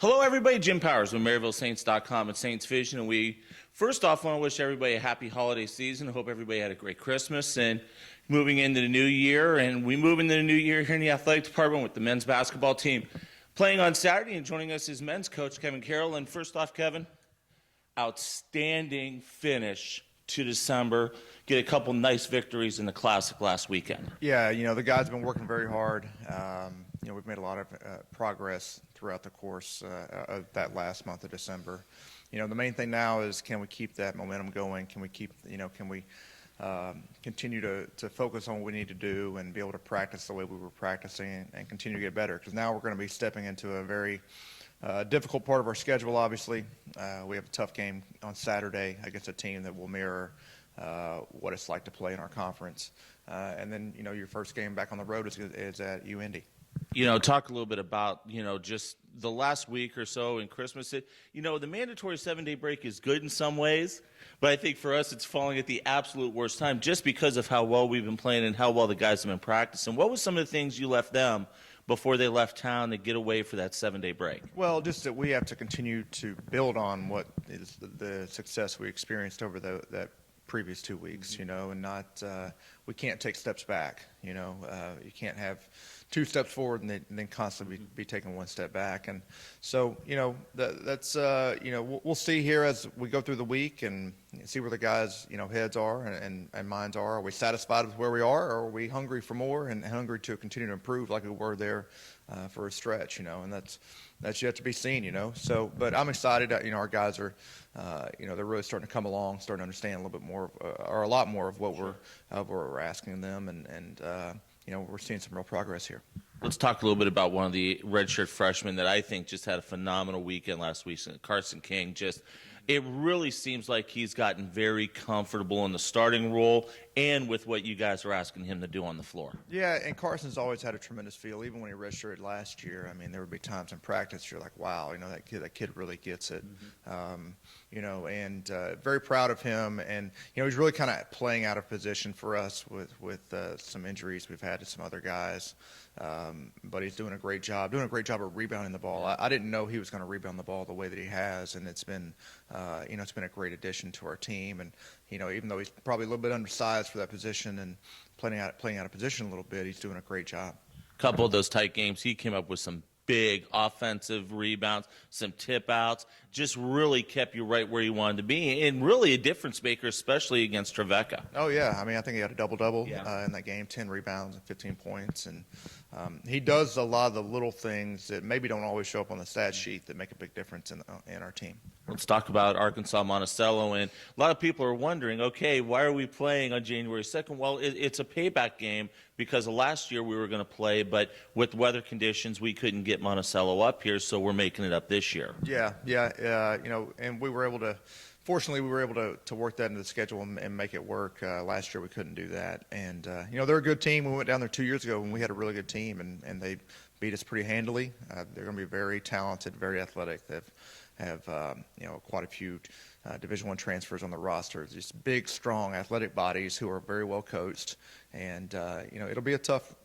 Hello, everybody. Jim Powers with MaryvilleSaints.com and Saints Vision. And we, first off, want to wish everybody a happy holiday season. I hope everybody had a great Christmas and moving into the new year. And we move into the new year here in the athletic department with the men's basketball team playing on Saturday. And joining us is men's coach Kevin Carroll. And first off, Kevin, outstanding finish to December. Get a couple nice victories in the Classic last weekend. Yeah, the guys have been working very hard. We've made a lot of progress throughout the course of that last month of December. The main thing now is, can we keep that momentum going? Can we continue to focus on what we need to do and be able to practice the way we were practicing and continue to get better? Because now we're going to be stepping into a very difficult part of our schedule, obviously. We have a tough game on Saturday against a team that will mirror what it's like to play in our conference. And then, your first game back on the road is at UIndy. Talk a little bit about, just the last week or so in Christmas. The mandatory 7-day break is good in some ways, but I think for us it's falling at the absolute worst time just because of how well we've been playing and how well the guys have been practicing. What was some of the things you left them before they left town to get away for that 7-day break? Well, just that we have to continue to build on what is the success we experienced over that previous 2 weeks, and not we can't take steps back. You can't have 2 steps forward and then constantly be taking 1 step back. And so, that's we'll see here as we go through the week and see where the guys, heads are and minds are. Are we satisfied with where we are, or are we hungry for more and hungry to continue to improve like we were there for a stretch, and that's yet to be seen, So, but I'm excited that, our guys are, they're really starting to come along, starting to understand a little bit more, or a lot more of what we're asking them, and we're seeing some real progress here. Let's talk a little bit about one of the redshirt freshmen that I think just had a phenomenal weekend last week, Carson King. It really seems like he's gotten very comfortable in the starting role and with what you guys are asking him to do on the floor. Yeah, and Carson's always had a tremendous feel. Even when he redshirted last year, there would be times in practice you're like, wow, that kid really gets it. And very proud of him. And, he's really kind of playing out of position for us with some injuries we've had to some other guys. But he's doing a great job of rebounding the ball. I didn't know he was going to rebound the ball the way that he has, and it's been a great addition to our team. And even though he's probably a little bit undersized for that position and playing out of position a little bit, he's doing a great job. A couple of those tight games, he came up with some big offensive rebounds, some tip outs, just really kept you right where you wanted to be, and really a difference maker, especially against Trevecca. Oh, yeah. I think he had a double-double in that game, 10 rebounds and 15 points. And he does a lot of the little things that maybe don't always show up on the stat sheet that make a big difference in our team. Let's talk about Arkansas Monticello. And a lot of people are wondering, okay, why are we playing on January 2nd? Well, it's a payback game because last year we were going to play, but with weather conditions, we couldn't get Monticello up here, so we're making it up this year. Yeah, and we were able to, fortunately, we were able to work that into the schedule and make it work. Last year we couldn't do that. And, they're a good team. We went down there 2 years ago when we had a really good team, and they beat us pretty handily. They're going to be very talented, very athletic. They have quite a few Division I transfers on the roster. Just big, strong, athletic bodies who are very well coached. And, it'll be a tough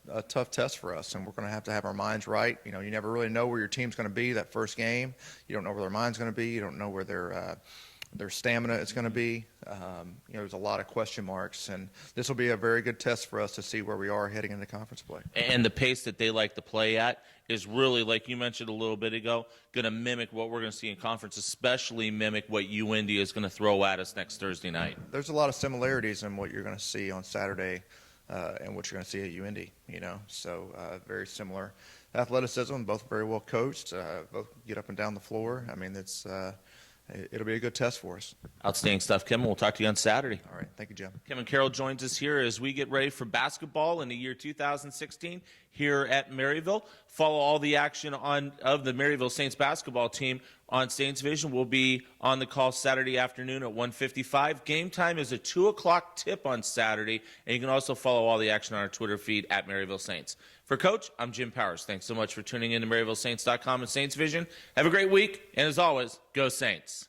test for us, and we're going to have our minds right. You never really know where your team's going to be that first game. You don't know where their mind's going to be. You don't know where their stamina is going to be. There's a lot of question marks, and this will be a very good test for us to see where we are heading into conference play. And the pace that they like to play at is really, like you mentioned a little bit ago, going to mimic what we're going to see in conference, especially mimic what UIndy is going to throw at us next Thursday night. There's a lot of similarities in what you're going to see on Saturday and what you're going to see at UIndy, so very similar athleticism, both very well coached, both get up and down the floor. It'll be a good test for us. Outstanding stuff, Kevin. We'll talk to you on Saturday. All right. Thank you, Jim. Kevin Carroll joins us here as we get ready for basketball in the year 2016 here at Maryville. Follow all the action of the Maryville Saints basketball team on Saints Vision. We'll be on the call Saturday afternoon at 1:55. Game time is a 2 o'clock tip on Saturday, and you can also follow all the action on our Twitter feed at Maryville Saints. For Coach, I'm Jim Powers. Thanks so much for tuning in to MaryvilleSaints.com and Saints Vision. Have a great week, and as always, go Saints.